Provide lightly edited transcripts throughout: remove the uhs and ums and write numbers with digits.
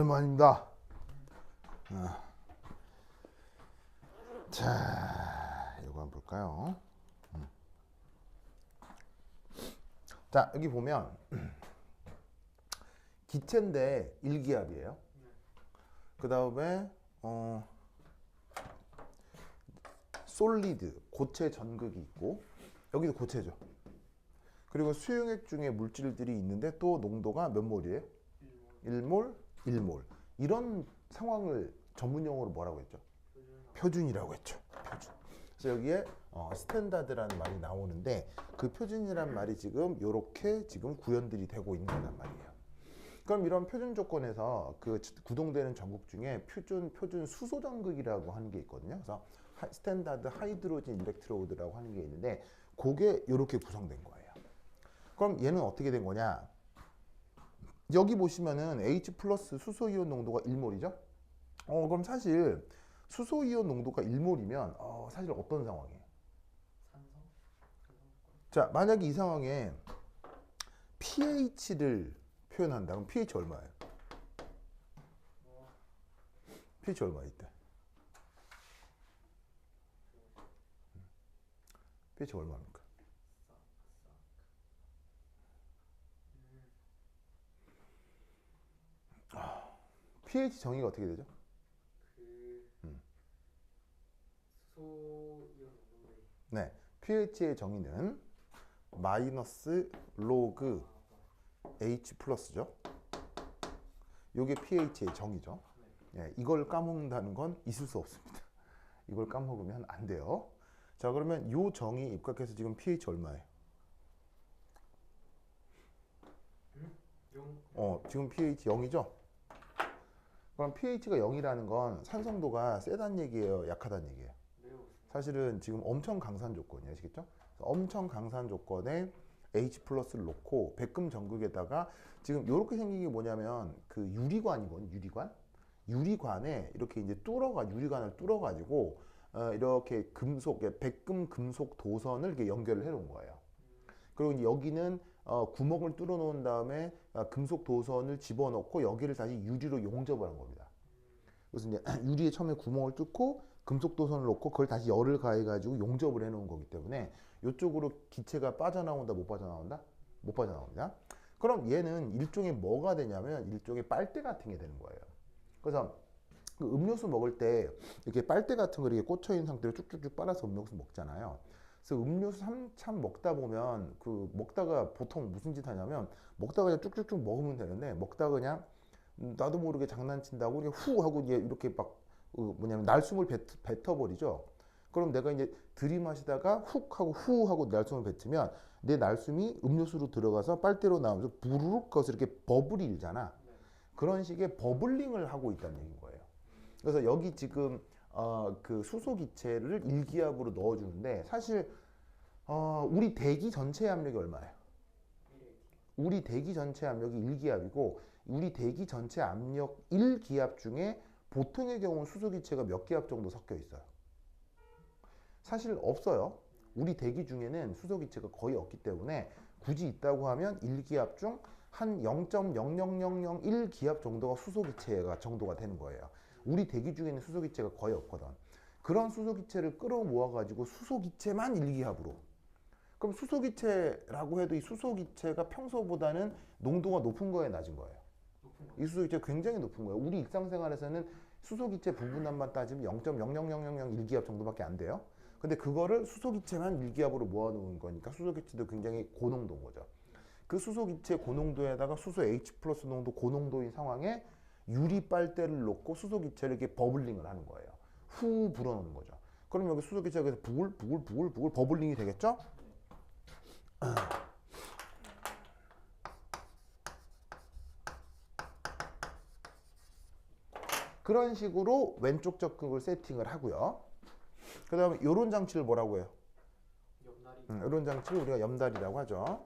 오랜만입니다. 자, 이거 한번 볼까요? 자, 여기 보면 기체인데 일기압이에요. 그 다음에 솔리드, 고체 전극이 있고, 여기도 고체죠. 그리고 수용액 중에 물질들이 있는데 또 농도가 몇 몰이에요? 1몰, 1몰. 이런 상황을 전문용어로 뭐라고 했죠? 표준이라고 했죠. 표준. 그래서 여기에 스탠다드라는 말이 나오는데 그 표준이란 말이 지금 이렇게 지금 구현들이 되고 있는 거란 말이에요. 그럼 이런 표준 조건에서 그 구동되는 전극 중에 표준 수소 전극이라고 하는 게 있거든요. 그래서 스탠다드 하이드로진 일렉트로드라고 하는 게 있는데 그게 이렇게 구성된 거예요. 그럼 얘는 어떻게 된 거냐? 여기 보시면은 H 플러스 수소이온 농도가 1몰이죠? 그럼 사실 수소이온 농도가 1몰이면 사실 어떤 상황이에요? 자, 만약에 이 상황에 pH를 표현한다. 그럼 pH 얼마예요? pH 얼마 있대? pH 얼마입니까? pH 정의가 어떻게 되죠? 네, pH의 정의는 마이너스 로그 H 플러스죠. 이게 pH의 정의죠. 예, 이걸 까먹는다는 건 있을 수 없습니다. 이걸 까먹으면 안 돼요. 자, 그러면 이 정의 입각해서 지금 pH 얼마예요? 지금 pH 0이죠? 그럼 pH가 0이라는 건 산성도가 세다는 얘기예요? 약하다는 얘기예요? 사실은 지금 엄청 강산 조건이에요. 아시겠죠? 엄청 강산 조건에 H 플러스를 놓고 백금 전극에다가 지금 이렇게 생긴 게 뭐냐면 그 유리관이거든요. 유리관에 이렇게 이제 유리관을 뚫어가지고 이렇게 백금 금속 도선을 이렇게 연결을 해 놓은 거예요. 그리고 이제 여기는 구멍을 뚫어 놓은 다음에 금속 도선을 집어넣고 여기를 다시 유리로 용접을 한 겁니다. 그래서 이제 유리에 처음에 구멍을 뚫고 금속 도선을 놓고 그걸 다시 열을 가해가지고 용접을 해 놓은 거기 때문에 이쪽으로 기체가 빠져나온다, 못 빠져나온다? 못 빠져나옵니다. 그럼 얘는 일종의 뭐가 되냐면 일종의 빨대 같은 게 되는 거예요. 그래서 그 음료수 먹을 때 이렇게 빨대 같은 거 이렇게 꽂혀 있는 상태로 쭉쭉쭉 빨아서 음료수 먹잖아요. 그래서 음료수 한참 먹다 보면 그 먹다가 보통 무슨 짓 하냐면 먹다가 그냥 쭉쭉쭉 먹으면 되는데 먹다가 그냥 나도 모르게 장난친다고 그냥 후 하고 이렇게 막 뭐냐면 날숨을 뱉어버리죠. 그럼 내가 이제 들이마시다가 훅 하고 후 하고 날숨을 뱉으면 내 날숨이 음료수로 들어가서 빨대로 나오면서 부르륵 거기서 이렇게 버블이 일잖아. 그런 식의 버블링을 하고 있다는 얘기인 거예요. 그래서 여기 지금 그 수소 기체를 일기압으로 넣어주는데 사실 우리 대기 전체 압력이 얼마예요? 우리 대기 전체 압력이 1기압이고 우리 대기 전체 압력 1기압 중에 보통의 경우 수소 기체가 몇 기압 정도 섞여 있어요? 사실 없어요. 우리 대기 중에는 수소 기체가 거의 없기 때문에 굳이 있다고 하면 1기압 중 한 0.00001기압 정도가 수소 기체가 정도가 되는 거예요. 우리 대기 중에는 수소 기체가 거의 없거든. 그런 수소 기체를 끌어모아 가지고 수소 기체만 1기압으로. 그럼 수소 기체라고 해도 이 수소 기체가 평소보다는 농도가 높은 거예요, 낮은 거예요? 이 수소 기체가 굉장히 높은 거예요. 우리 일상생활에서는 수소 기체 부분함만 따지면 0.00001기압 정도밖에 안 돼요. 근데 그거를 수소 기체만 1기압으로 모아놓은 거니까 수소 기체도 굉장히 고농도인 거죠. 그 수소 기체 고농도에다가 수소 H 플러스 농도 고농도인 상황에 유리 빨대를 놓고 수소 기체를 이렇게 버블링을 하는 거예요. 후 불어넣는 거죠. 그럼 여기 수소 기체가 그래서 부글 버블링이 되겠죠? 그런 식으로 왼쪽 적극을 세팅을 하고요. 그 다음에 이런 장치를 뭐라고 해요? 이런 장치를 우리가 염다리라고 하죠.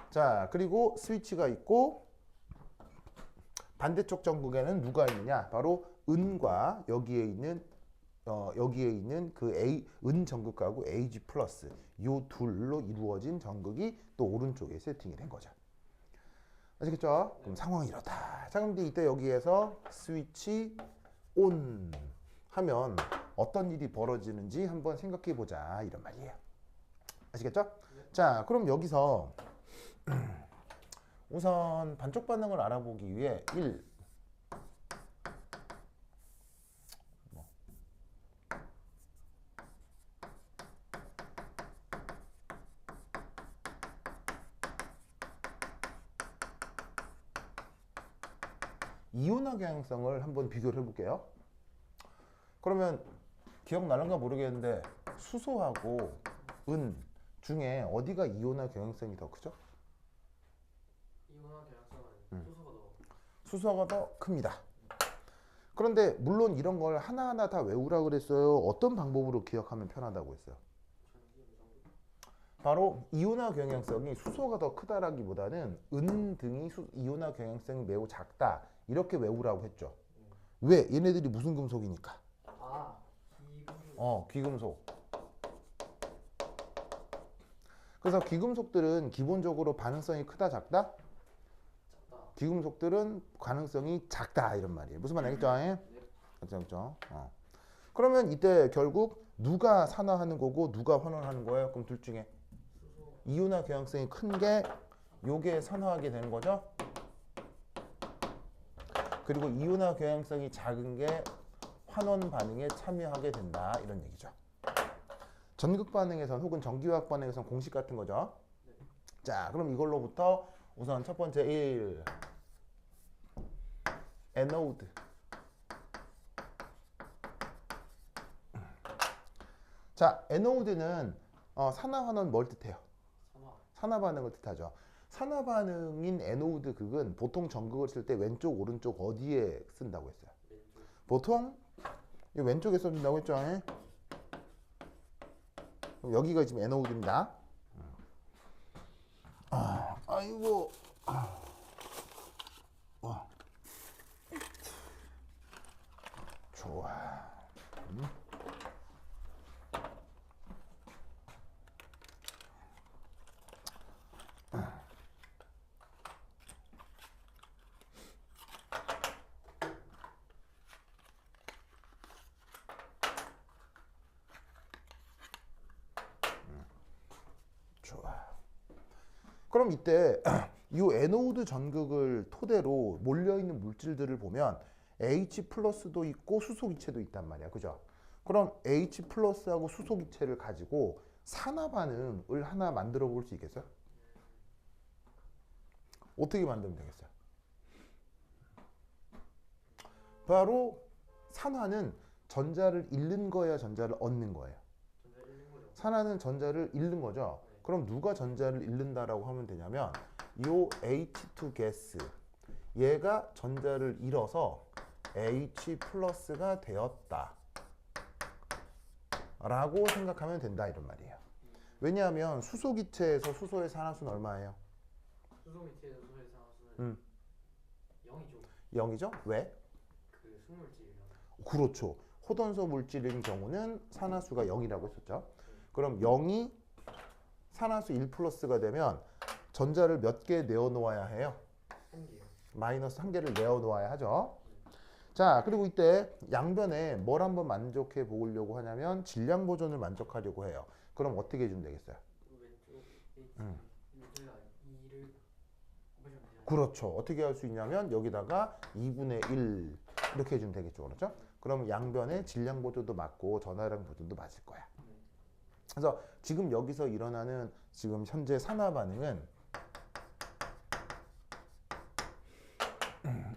자, 그리고 스위치가 있고 반대쪽 전극에는 누가 있느냐? 바로 은과 여기에 있는 그 은 전극하고 Ag 플러스 요 둘로 이루어진 전극이 또 오른쪽에 세팅이 된 거죠. 아시겠죠? 그럼 상황이 이렇다. 자, 그럼 이때 여기에서 스위치 온 하면 어떤 일이 벌어지는지 한번 생각해 보자 이런 말이에요. 아시겠죠? 자, 그럼 여기서 우선 반쪽 반응을 알아보기 위해 1 이온화 경향성을 한번 비교를 해볼게요. 그러면 기억나는가 모르겠는데 수소하고 은 중에 어디가 이온화 경향성이 더 크죠? 이온화 경향성은 수소가 더 큽니다. 그런데 물론 이런 걸 하나하나 다 외우라 그랬어요. 어떤 방법으로 기억하면 편하다고 했어요? 바로 이온화 경향성이 수소가 더 크다라기보다는 은 등이 이온화 경향성이 매우 작다 이렇게 외우라고 했죠. 왜? 얘네들이 무슨 금속이니까? 귀금속. 귀금속. 그래서 귀금속들은 기본적으로 반응성이 크다 작다? 귀금속들은 가능성이 작다 이런 말이에요. 무슨 말 알겠죠? 그렇죠. 그러면 이때 결국 누가 산화하는 거고 누가 환원하는 거예요? 그럼 둘 중에 이온화 경향성이 큰 게 요게 산화하게 되는 거죠. 그리고 이온화 경향성이 작은 게 환원 반응에 참여하게 된다 이런 얘기죠. 전극 반응에선 혹은 전기화학 반응에선 공식 같은 거죠. 자, 그럼 이걸로부터 우선 첫 번째 1 에노드. 자, 에노드는 산화 환원 뭘 뜻해요? 산화 반응을 뜻하죠. 산화 반응인 에노드 극은 보통 전극을 쓸 때 왼쪽 오른쪽 어디에 쓴다고 했어요? 보통 이 왼쪽에 써준다고 했죠. 그럼 여기가 지금 에노드입니다. 아이고. 좋아. 좋아. 그럼 이때 이 에노드 전극을 토대로 몰려있는 물질들을 보면 H 플러스도 있고 수소기체도 있단 말이야. 그죠? 그럼 H 플러스하고 수소기체를 가지고 산화 반응을 하나 만들어 볼 수 있겠어요? 어떻게 만들면 되겠어요? 바로 산화는 전자를 잃는 거야, 전자를 얻는 거예요? 산화는 전자를 잃는 거죠. 그럼 누가 전자를 잃는다라고 하면 되냐면 요 H2 가스 얘가 전자를 잃어서 H 플러스가 되었다 라고 생각하면 된다 이런 말이에요. 왜냐하면 수소기체에서 수소의 산화수는 얼마예요? 수소기체에서 수소의 산화수는 0이죠. 0이죠? 왜? 그 순물질이랑. 그렇죠. 호던소 물질인 경우는 산화수가 0이라고 했었죠. 그럼 0이 산화수 1 플러스가 되면 전자를 몇 개 내어놓아야 해요? 1개요. 마이너스 1개를 내어놓아야 하죠. 자, 그리고 이때 양변에 뭘 한번 만족해 보려고 하냐면 질량 보존을 만족하려고 해요. 그럼 어떻게 해주면 되겠어요? 왼쪽 저희가 2를 곱해주면 되잖아요. 그렇죠. 어떻게 할 수 있냐면 여기다가 2분의 1 이렇게 해주면 되겠죠. 그렇죠? 그럼 양변에 질량 보존도 맞고 전하량 보존도 맞을 거야. 그래서 지금 여기서 일어나는 지금 현재 산화 반응은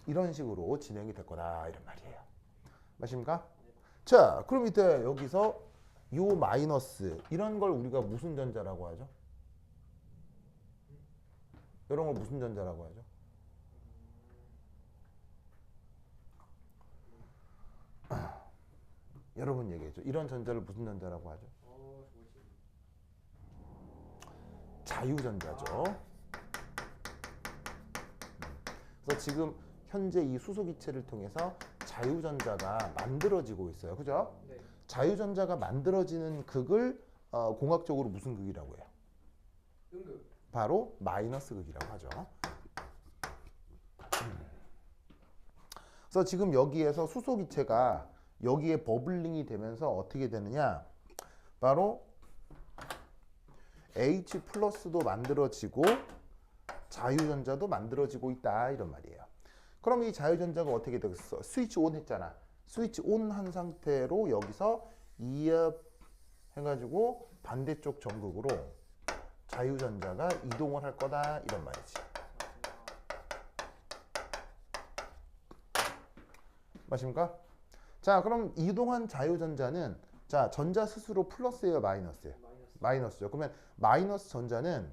이런 식으로 진행이 될 거다 이런 말이에요. 맞습니까? 자, 그럼 이때 여기서 요 마이너스 이런 걸 우리가 무슨 전자라고 하죠? 이런 걸 무슨 전자라고 하죠? 여러분 얘기해줘. 이런 전자를 무슨 전자라고 하죠? 자유전자죠. 그래서 지금 현재 이 수소기체를 통해서 자유전자가 만들어지고 있어요. 그죠? 네. 자유전자가 만들어지는 극을 공학적으로 무슨 극이라고 해요? 음극. 바로 마이너스 극이라고 하죠. 그래서 지금 여기에서 수소 기체가 여기에 버블링이 되면서 어떻게 되느냐? 바로 H 플러스도 만들어지고 자유전자도 만들어지고 있다 이런 말이에요. 그럼 이 자유전자가 어떻게 되겠어? 스위치 온 했잖아. 스위치 온 한 상태로 여기서 2업 해가지고 반대쪽 전극으로 자유전자가 이동을 할 거다 이런 말이지. 맞습니까? 자, 그럼 이동한 자유전자는 자 전자 스스로 플러스예요, 마이너스예요? 마이너스죠. 그러면 마이너스 전자는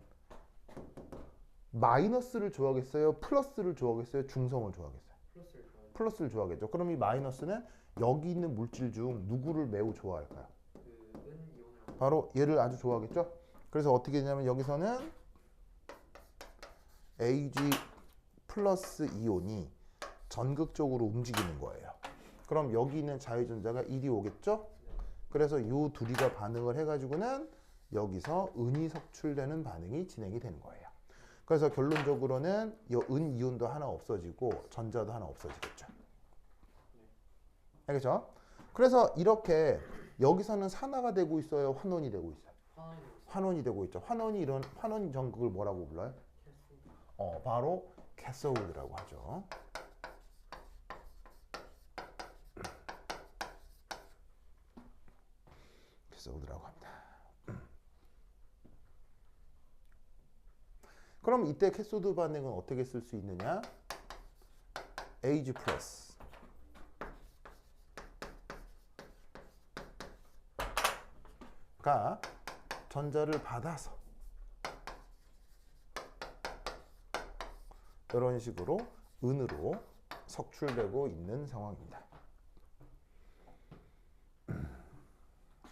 마이너스를 좋아하겠어요? 플러스를 좋아하겠어요? 중성을 좋아하겠어요? 플러스를 좋아해요. 플러스를 좋아하겠죠. 그럼 이 마이너스는 여기 있는 물질 중 누구를 매우 좋아할까요? 그은 이온을 바로 얘를 아주 좋아하겠죠. 그래서 어떻게 되냐면 여기서는 Ag 플러스 이온이 전극적으로 움직이는 거예요. 그럼 여기 있는 자유전자가 이리 오겠죠. 그래서 이 둘이가 반응을 해가지고는 여기서 은이 석출되는 반응이 진행이 되는 거예요. 그래서 결론적으로는 이 은 이온도 하나 없어지고 전자도 하나 없어지겠죠. 알겠죠? 그래서 이렇게 여기서는 산화가 되고 있어요, 환원이 되고 있어요. 환원이 되고 있죠. 이런 환원 전극을 뭐라고 불러요? 바로 캐소드라고 하죠. 캐소드라고 합니다. 그럼 이때 캐소드 반응은 어떻게 쓸 수 있느냐? Ag 플러스 가 전자를 받아서 이런 식으로 은으로 석출되고 있는 상황입니다.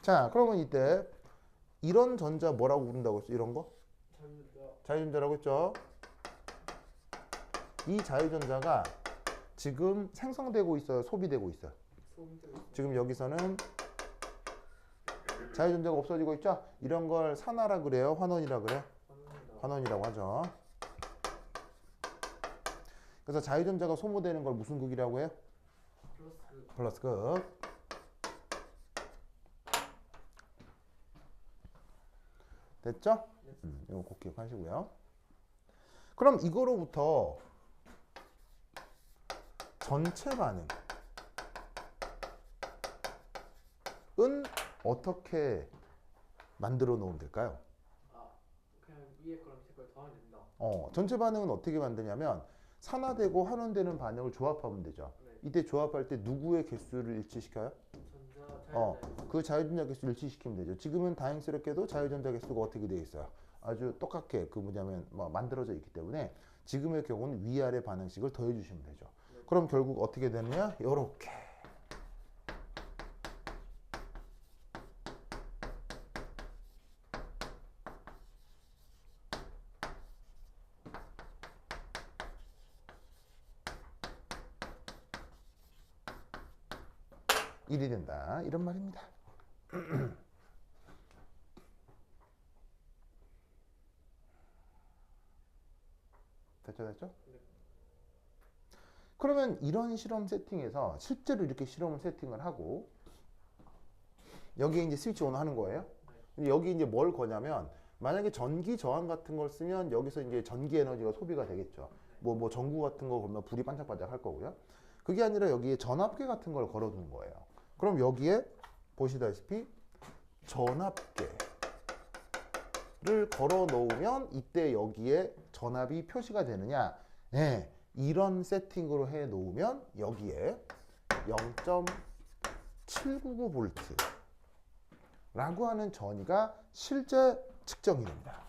자, 그러면 이때 이런 전자 뭐라고 부른다고 했죠? 이런 거? 자유전자라고 했죠. 이 자유전자가 지금 생성되고 있어요, 소비되고 있어요? 지금 여기서는 자유전자가 없어지고 있죠? 이런 걸 산화라 그래요? 환원이라 그래요? 환원이라고 하죠. 그래서 자유전자가 소모되는 걸 무슨 극이라고 해요? 플러스 극. 됐죠? 이거 꼭 기억하시고요. 그럼 이거로부터 전체 반응은 어떻게 만들어 놓으면 될까요? 그냥 위에 거랑 밑에 걸 더하면 된다. 전체 반응은 어떻게 만드냐면 산화되고 환원되는 반응을 조합하면 되죠. 이때 조합할 때 누구의 개수를 일치시켜요? 그 자유전자 개수를 일치시키면 되죠. 지금은 다행스럽게도 자유전자 개수가 어떻게 되어 있어요? 아주 똑같게 만들어져 있기 때문에 지금의 경우는 위아래 반응식을 더해 주시면 되죠. 그럼 결국 어떻게 되느냐? 요렇게. 일이 된다 이런 말입니다. 됐죠? 그러면 이런 실험 세팅에서 실제로 이렇게 실험 세팅을 하고 여기에 이제 스위치 온 하는 거예요. 근데 여기 이제 뭘 거냐면 만약에 전기 저항 같은 걸 쓰면 여기서 이제 전기 에너지가 소비가 되겠죠. 뭐 전구 같은 거 걸면 불이 반짝반짝 할 거고요. 그게 아니라 여기에 전압계 같은 걸 걸어두는 거예요. 그럼 여기에 보시다시피 전압계를 걸어 놓으면 이때 여기에 전압이 표시가 되느냐? 네, 이런 세팅으로 해 놓으면 여기에 0.799V라고 하는 전위가 실제 측정이 됩니다.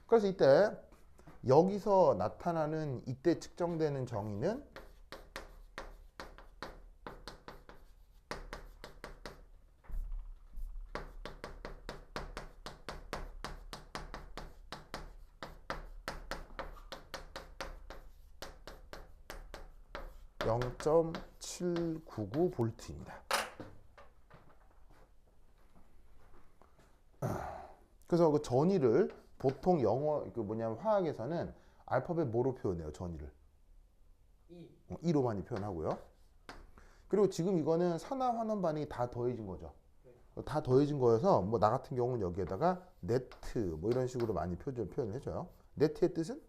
그래서 이때 여기서 나타나는 이때 측정되는 정의는 0.799V입니다. 그래서 그 전위를 보통 영어 그 뭐냐면 화학에서는 알파벳 뭐로 표현해요? 전위를 E. E로 많이 표현하고요. 그리고 지금 이거는 산화 환원 반응이 다 더해진 거죠. 네. 다 더해진 거여서 뭐 나 같은 경우는 여기에다가 네트 뭐 이런 식으로 많이 표현을 해줘요. 네트의 뜻은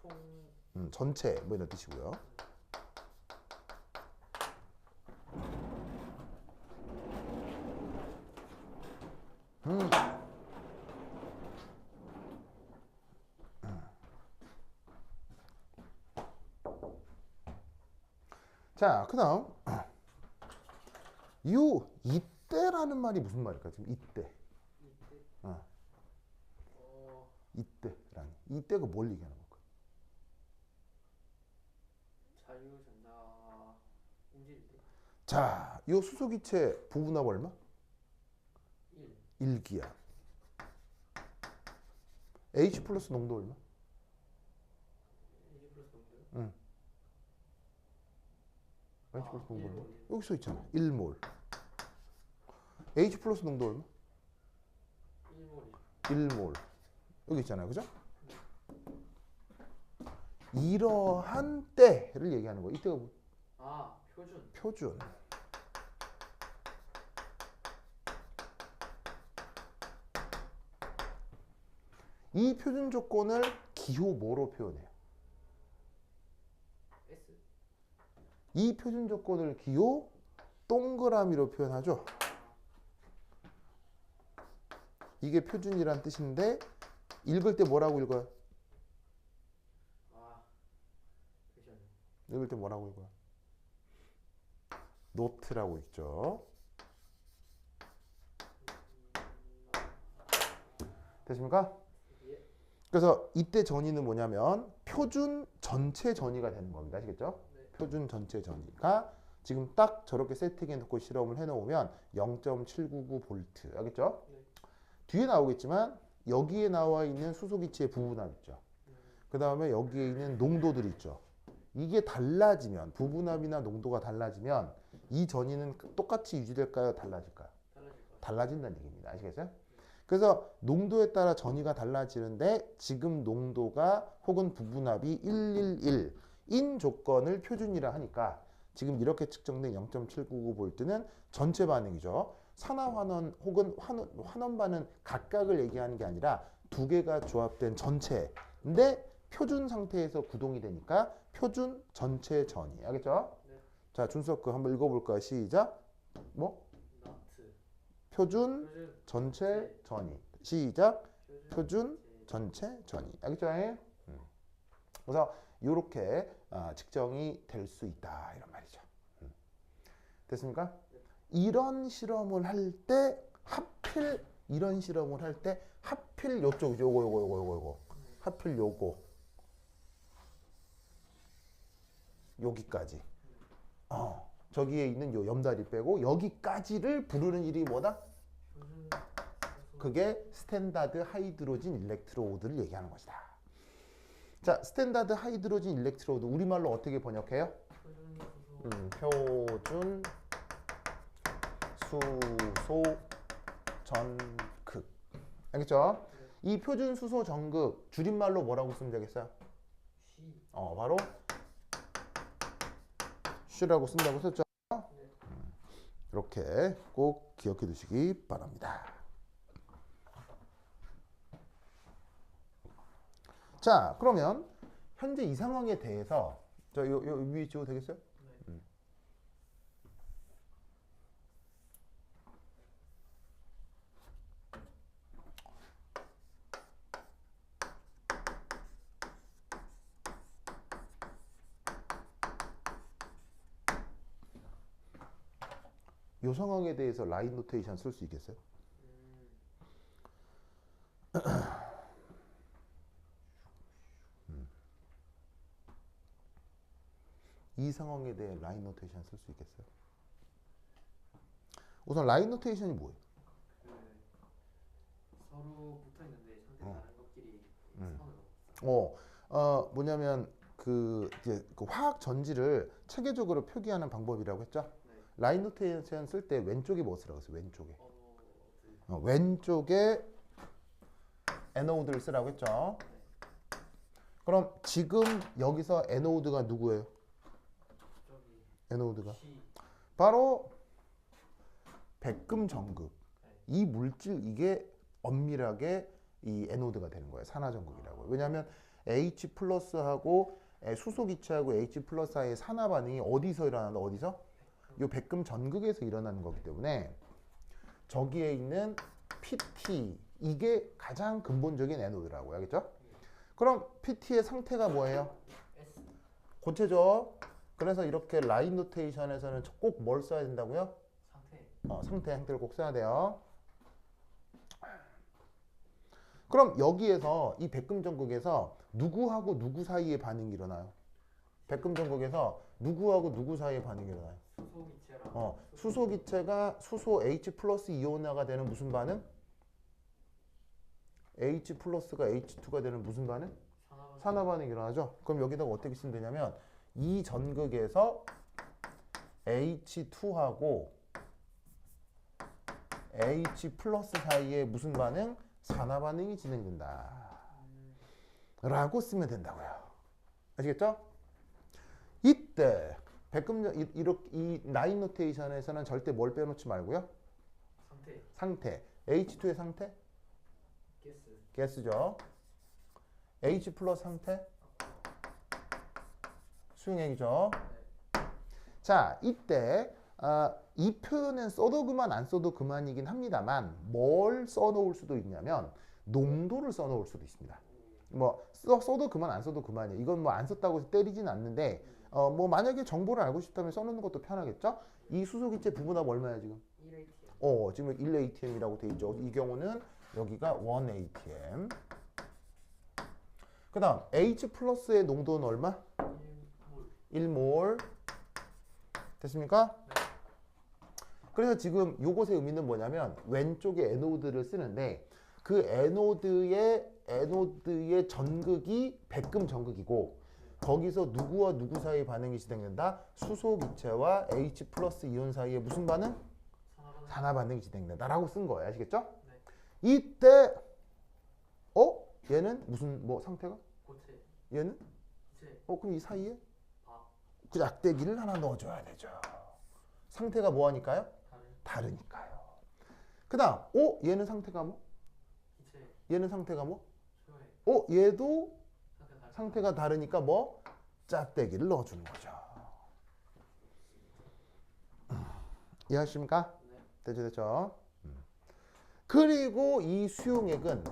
총. 전체 뭐 이런 뜻이고요. 자, 그다음 이때라는 말이 무슨 말일까? 지금 이때. 이때. 어. 어. 이때라는 이때가 뭘 얘기하는 걸까? 자유 전자 움직일 때. 자, 이 수소기체 부분합 얼마? 1. 1기압. H 플러스 농도 얼마? H 플러스 농도요? 응. H 아, 플러스 농도 얼마? 1몰. 여기 써 있잖아. 1몰. H 플러스 농도 얼마? 1몰이. 1몰. 여기 있잖아요. 그죠? 이러한 때를 얘기하는 거예요. 이때가 뭐? 아, 표준. 표준. 이 표준 조건을 기호 뭐로 표현해요? S. 이 표준 조건을 기호 동그라미로 표현하죠. 이게 표준이란 뜻인데 읽을 때 뭐라고 읽어요? 아, 잠시만요. 읽을 때 뭐라고 읽어요? 노트라고 읽죠. 됐습니까? 예. 그래서 이때 전위는 뭐냐면 표준 전체 전위가 되는 겁니다. 아시겠죠? 네. 표준 전체 전위가 지금 딱 저렇게 세팅해 놓고 실험을 해 놓으면 0.799V 알겠죠? 네. 뒤에 나오겠지만 여기에 나와 있는 수소기체의 부분합 있죠. 그 다음에 여기에 있는 농도들 있죠. 이게 달라지면 부분합이나 농도가 달라지면 이 전위는 똑같이 유지될까요? 달라질까요? 달라질 것 같아요. 달라진다는 얘기입니다. 아시겠어요? 그래서 농도에 따라 전위가 달라지는데 지금 농도가 혹은 부분합이 111인 조건을 표준이라 하니까 지금 이렇게 측정된 0.799V는 전체 반응이죠. 산화 환원 혹은 환원 반응 각각을 얘기하는 게 아니라 두 개가 조합된 전체인데 표준 상태에서 구동이 되니까 표준 전체 전위. 알겠죠? 네. 자, 준석 그 한번 읽어볼까요? 시작. 뭐? 나트. 표준 표준. 전체 전위. 시작. 표준. 표준 전체 전위. 알겠죠? 그래서 이렇게 측정이 될 수 있다 이런 말이죠. 됐습니까? 네. 이런 실험을 할 때 하필 이런 실험을 할 때 하필 요쪽 요거 하필 요거 여기까지 저기에 있는 요 염다리 빼고 여기까지를 부르는 일이 뭐다? 표준. 그게 스탠다드 하이드로진 일렉트로드를 얘기하는 것이다. 자, 스탠다드 하이드로진 일렉트로드 우리말로 어떻게 번역해요? 표준 수소. 표준 수소 전극. 알겠죠? 이 표준 수소 전극 줄임말로 뭐라고 쓰면 되겠어요? C. 바로 쉬라고 쓴다고 썼죠? 네. 이렇게 꼭 기억해 두시기 바랍니다. 자, 그러면 현재 이 상황에 대해서 요 위에 지워도 되겠어요? 네. 이 상황에 대해서 라인 노테이션 쓸 수 있겠어요? 이 상황에 대해 라인 노테이션 쓸 수 있겠어요? 우선 라인 노테이션이 뭐예요? 서로 붙어 있는데 상대 다른 것끼리 어, 뭐냐면 이제 그 화학 전지를 체계적으로 표기하는 방법이라고 했죠? 네. 라인 노테이션 쓸 때 왼쪽에 뭐 쓰라고 했어요? 왼쪽에. 언어. 왼쪽에 에노드를 쓰라고 했죠. 네. 그럼 지금 여기서 에노드가 누구예요? 저기 에노드가 C. 바로 백금 전극. 네. 이 물질 이게 엄밀하게 이 에노드가 되는 거예요. 산화전극이라고. 왜냐하면 H 플러스하고 수소 기체하고 H 플러스 사이의 산화 반응이 어디서 일어난다? 어디서? 이 백금 전극에서 일어나는 거기 때문에 저기에 있는 PT 이게 가장 근본적인 에노드라고. 알겠죠? 그럼 PT의 상태가 뭐예요? S. 고체죠. 그래서 이렇게 라인 노테이션에서는 꼭 뭘 써야 된다고요? 상태. 상태를 꼭 써야 돼요. 그럼 여기에서 이 백금 전극에서 누구하고 누구 사이의 반응이 일어나요? 백금 전극에서 누구하고 누구 사이의 반응이 일어나요? 수소 기체랑. 수소 기체가 수소 H 플러스 이온화가 되는 무슨 반응? H 플러스가 H2가 되는 무슨 반응? 산화 반응이 일어나죠. 그럼 여기다가 어떻게 쓰면 되냐면 이 전극에서 H2하고 H 플러스 사이에 무슨 반응? 산화 반응이 진행된다. 라고 쓰면 된다고요. 아시겠죠? 이때 이 라인 노테이션에서는 절대 뭘 빼놓지 말고요. 상태. H2의 상태? 가스. 가스죠. H 플러스 상태? 수용액이죠. 자, 이때 이 표현은 써도 그만 안 써도 그만이긴 합니다만 뭘 써놓을 수도 있냐면 농도를 써놓을 수도 있습니다. 뭐 써도 그만 안 써도 그만이에요. 이건 뭐 안 썼다고 해서 때리진 않는데 뭐 만약에 정보를 알고 싶다면 써놓는 것도 편하겠죠. 이 수소기체 부분합 얼마야 지금? 1atm. 지금 1atm이라고 돼 있죠. 이 경우는 여기가 1atm. 그 다음 H 플러스의 농도는 얼마? 1몰. 됐습니까? 그래서 지금 요것의 의미는 뭐냐면 왼쪽에 에노드를 쓰는데 그 에노드의 전극이 백금 전극이고 거기서 누구와 누구 사이의 반응이 진행된다? 수소 기체와 H 플러스 이온 사이에 무슨 반응? 산화 반응이 진행된다라고 쓴 거예요. 아시겠죠? 네. 이때 얘는 무슨 뭐 상태가? 고체. 얘는? 기체. 그럼 이 사이에 밥. 그 약대기를 하나 넣어줘야 되죠. 상태가 뭐 하니까요? 다르니까요. 그 다음 얘는 상태가 뭐? 기체. 얘는 상태가 뭐? 소액. 얘도 상태가 다르니까 뭐? 짝대기를 넣어주는 거죠. 이해하십니까? 네. 됐죠? 그리고 이 수용액은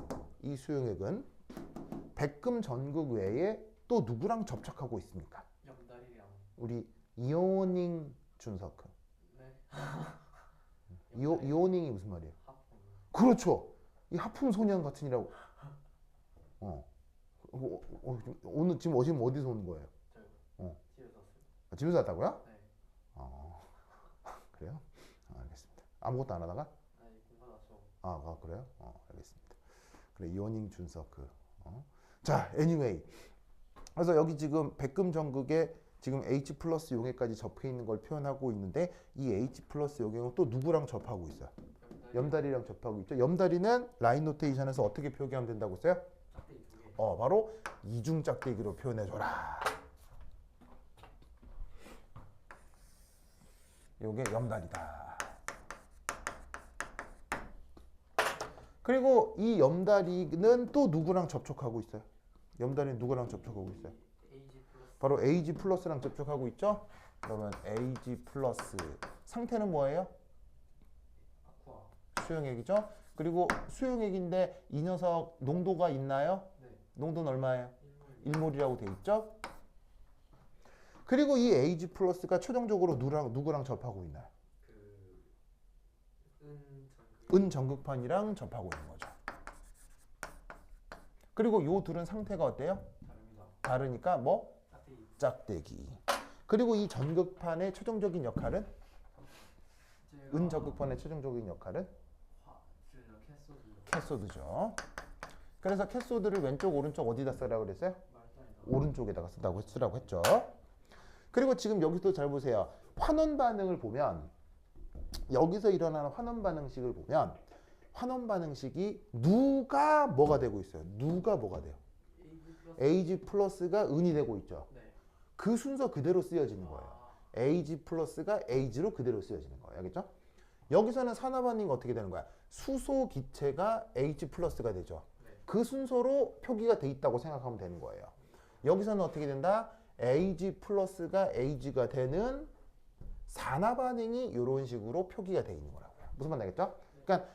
백금 전극 외에 또 누구랑 접촉하고 있습니까? 염달이랑. 우리 이오닝 준서크. 네. 이오닝이 무슨 말이에요? 하품. 그렇죠. 이 하품 소년 같으니라고. 오늘 지금 어디서 오는 거예요? 저요. 집에서 왔어요. 집에서 왔다고요? 네. 그래요? 알겠습니다. 아무것도 안 하다가? 아니 공부하죠. 그래요? 알겠습니다. 그래, 이오닝 준서크. 자, anyway. 그래서 여기 지금 백금 전극에 지금 H 플러스 용액까지 접해 있는 걸 표현하고 있는데 이 H 플러스 용액은 또 누구랑 접하고 있어요? 염다리랑 접하고 있죠. 염다리는 라인 노테이션에서 어떻게 표기하면 된다고 써요? 짝대기 2개. 바로 이중 짝대기로 표현해줘라. 요게 염다리다. 그리고 이 염다리는 또 누구랑 접촉하고 있어요? 염다리는 누구랑 접촉하고 있어요? AG 플러스. 바로 AG 플러스랑 접촉하고 있죠? 그러면 AG 플러스 상태는 뭐예요? 아쿠아. 수용액이죠? 그리고 수용액인데 이 녀석 농도가 있나요? 네. 농도는 얼마예요? 1몰. 1몰이라고 돼 있죠? 그리고 이 AG 플러스가 최종적으로 누구랑 접하고 있나요? 은 전극판이랑 접하고 있는 거죠. 그리고 요 둘은 상태가 어때요? 다릅니다. 다르니까 뭐? 짝대기. 짝대기. 그리고 이 전극판의 최종적인 역할은? 은 전극판의 최종적인 역할은? 캐소드죠. 그래서 캐소드를 왼쪽 오른쪽 어디다 쓰라고 그랬어요? 오른쪽에다가 쓰라고 했죠. 그리고 지금 여기서 잘 보세요. 환원 반응을 보면 여기서 일어나는 환원 반응식을 보면 환원 반응식이 누가 뭐가 되고 있어요? 누가 뭐가 돼요? AG 플러스가 은이 되고 있죠. 네. 그 순서 그대로 쓰여지는 거예요. 아, AG 플러스가 AG로 그대로 쓰여지는 거예요. 알겠죠? 여기서는 산화 반응이 어떻게 되는 거야? 수소 기체가 H 플러스가 되죠. 네. 그 순서로 표기가 돼 있다고 생각하면 되는 거예요. 여기서는 어떻게 된다? AG 플러스가 AG가 되는 산화 반응이 이런 식으로 표기가 돼 있는 거라고요. 무슨 말 나겠죠? 그러니까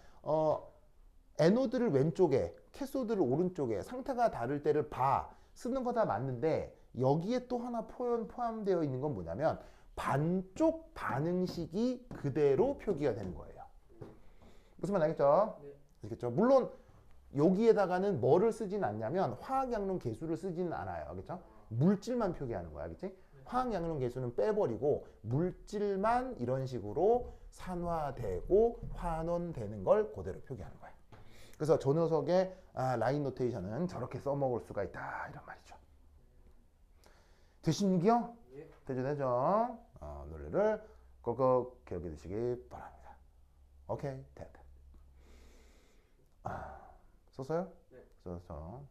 에노드를 왼쪽에, 캐소드를 오른쪽에 상태가 다를 때를 봐 쓰는 거 다 맞는데 여기에 또 하나 포함되어 있는 건 뭐냐면 반쪽 반응식이 그대로 표기가 되는 거예요. 무슨 말 나겠죠? 네. 알겠죠? 물론 여기에다가는 뭐를 쓰진 않냐면 화학양론 계수를 쓰지는 않아요. 알겠죠? 물질만 표기하는 거야. 알겠지? 화학양론 계수는 빼버리고 물질만 이런 식으로 산화되고 환원되는 걸 그대로 표기하는 거야. 그래서 저 녀석의 라인 노테이션은 저렇게 써먹을 수가 있다 이런 말이죠. 되시는겨? 예. 되죠. 논리를 꼭꼭 기억해 두시기 바랍니다. 오케이, 됐다. 썼어요? 네. 썼어.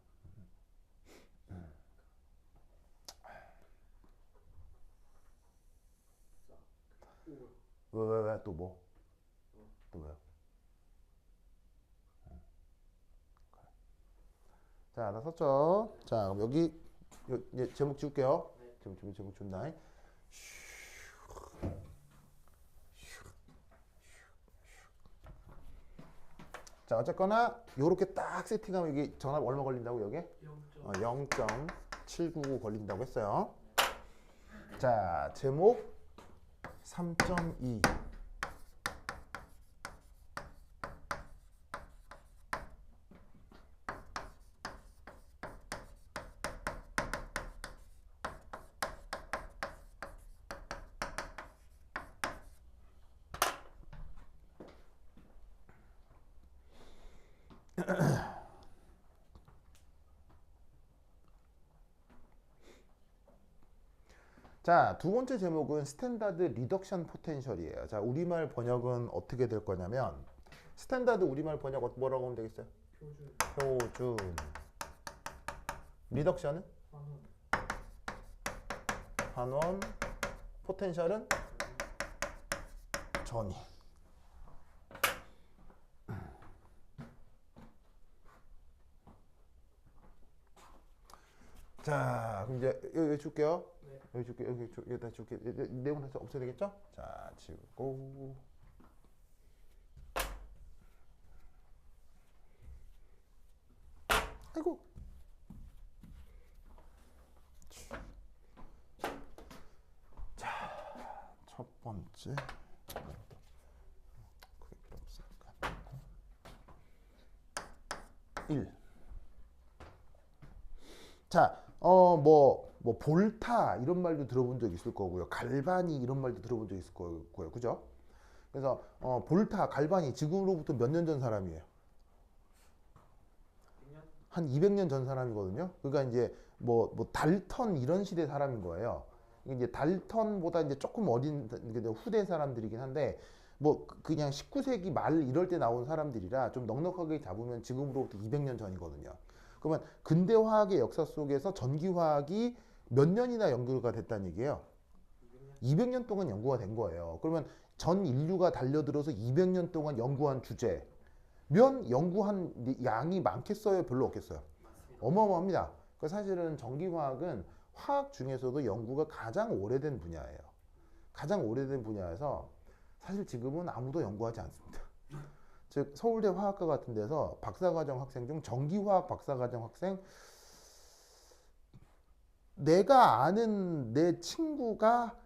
왜 또 뭐? 또 왜요? 자, 나 썼죠? 자, 그럼 여기 이제 제목 지울게요. 네. 제목 준다. 자, 어쨌거나 요렇게 딱 세팅하면 이게 전압 얼마 걸린다고 여기? 0.799 걸린다고 했어요. 자, 제목 3.2. 자, 두 번째 제목은 스탠다드 리덕션 포텐셜이에요. 자, 우리말 번역은 어떻게 될 거냐면 스탠다드 우리말 번역 뭐라고 하면 되겠어요? 표준. 리덕션은? 환원. 포텐셜은? 전위. 자, 그럼 이제 여기 줄게요. 네. 여기 줄게, 여기다 줄게. 내용 다시 없어야 되겠죠? 자, 지우고. 아이고. 자, 첫 번째. 그게 필요 없으니까. 1. 자, 볼타 이런 말도 들어본 적 있을 거고요. 갈바니 이런 말도 들어본 적 있을 거고요. 그죠? 그래서 볼타, 갈바니 지금으로부터 몇 년 전 사람이에요? 한 200년 전 사람이거든요. 그러니까 이제 뭐 달턴 이런 시대 사람인 거예요. 이제 달턴보다 이제 조금 어린 후대 사람들이긴 한데 뭐 그냥 19세기 말 이럴 때 나온 사람들이라 좀 넉넉하게 잡으면 지금으로부터 200년 전이거든요. 그러면 근대 화학의 역사 속에서 전기 화학이 몇 년이나 연구가 됐다는 얘기예요. 200년 동안 연구가 된 거예요. 그러면 전 인류가 달려들어서 200년 동안 연구한 주제면 연구한 양이 많겠어요? 별로 없겠어요? 어마어마합니다. 그 사실은 전기 화학은 화학 중에서도 연구가 가장 오래된 분야예요. 가장 오래된 분야에서 사실 지금은 아무도 연구하지 않습니다. 즉 서울대 화학과 같은 데서 박사과정 학생 중 전기화학 박사과정 학생 내가 아는 내 친구가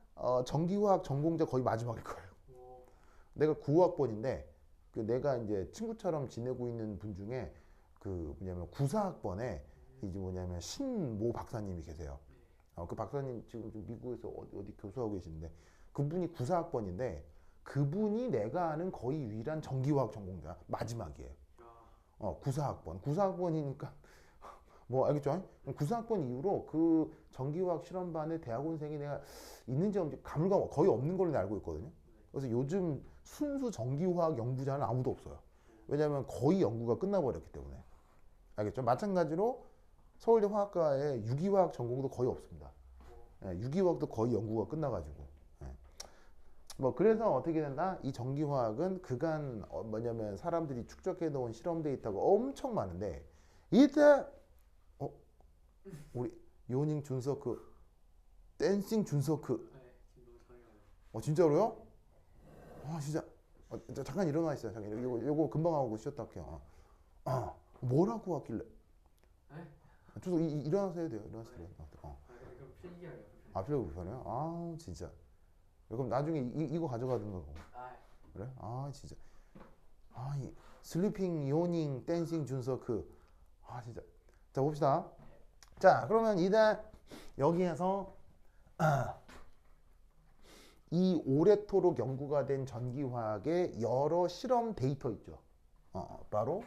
전기화학 전공자 거의 마지막일 거예요. 내가 9학번인데 내가 이제 친구처럼 지내고 있는 분 중에 그 뭐냐면 94학번에 이제 뭐냐면 신모 박사님이 계세요. 그 박사님 지금 미국에서 어디 교수하고 계시는데 그분이 94학번인데 그분이 내가 아는 거의 유일한 전기화학 전공자 마지막이에요. 94학번. 94학번이니까 뭐 알겠죠? 94학번 이후로 그 전기화학 실험반에 대학원생이 내가 있는지 없는지 가물가물 거의 없는 걸로 알고 있거든요. 그래서 요즘 순수 전기화학 연구자는 아무도 없어요. 왜냐하면 거의 연구가 끝나버렸기 때문에. 알겠죠? 마찬가지로 서울대 화학과에 유기화학 전공도 거의 없습니다. 예, 유기화학도 거의 연구가 끝나가지고. 예. 뭐 그래서 어떻게 된다? 이 전기화학은 그간 뭐냐면 사람들이 축적해 놓은 실험 데이터가 엄청 많은데 이때 우리 요닝 준서크 댄싱 준서크 네, 지금 너무 저희가 진짜로요? 아 진짜 잠깐 일어나 있어요. 잠깐 요거 금방 하고 쉬었다 할게요. 뭐라고 하길래? 네? 주소 일어나서 해야 돼요. 일어나서 해야 돼요. 그럼 필기하게요. 필요가 불편해요? 아 진짜. 그럼 나중에 이거 가져가든가. 아, 그래? 아 진짜. 이 슬리핑, 요닝, 댄싱, 준서크. 진짜. 자 봅시다. 자 그러면 이제 여기에서 이 오래도록 연구가 된 전기화학의 여러 실험 데이터 있죠. 바로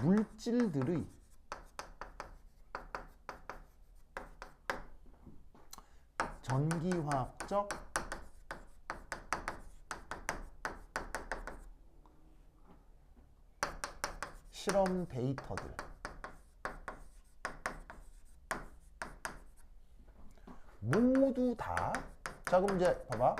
물질들의 전기화학적 실험 데이터들. 모두 다. 자 그럼 이제 봐봐.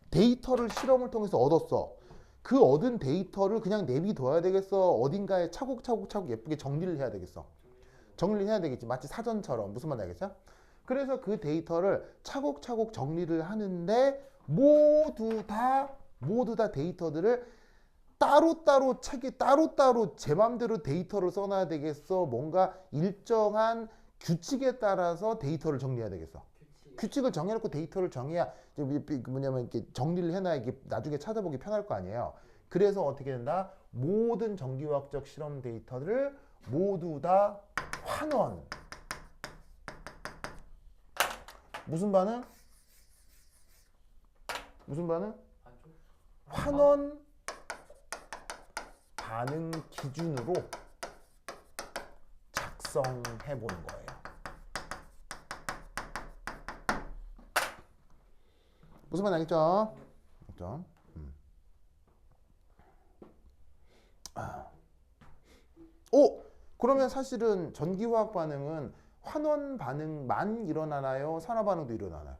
데이터를 실험을 통해서 얻었어. 그 얻은 데이터를 그냥 내비둬야 되겠어? 어딘가에 차곡차곡 예쁘게 정리를 해야 되겠어? 정리를 해야 되겠지. 마치 사전처럼. 무슨 말인지 알겠어? 그래서 그 데이터를 차곡차곡 정리를 하는데 모두 다 데이터들을 따로따로 책에 따로따로 제 맘대로 데이터를 써놔야 되겠어? 뭔가 일정한 규칙에 따라서 데이터를 정리해야 되겠어? 규칙을 정해놓고 데이터를 정해야 뭐냐면 이렇게 정리를 해놔야 이게 나중에 찾아보기 편할 거 아니에요. 그래서 어떻게 된다? 모든 전기화학적 실험 데이터를 모두 다 환원. 무슨 반응? 무슨 반응? 환원 반응 기준으로 작성해 보는 거예요. 무슨 말 알겠죠? 알겠죠? 그러면 사실은 전기화학 반응은 환원 반응만 일어나나요? 산화 반응도 일어나나요?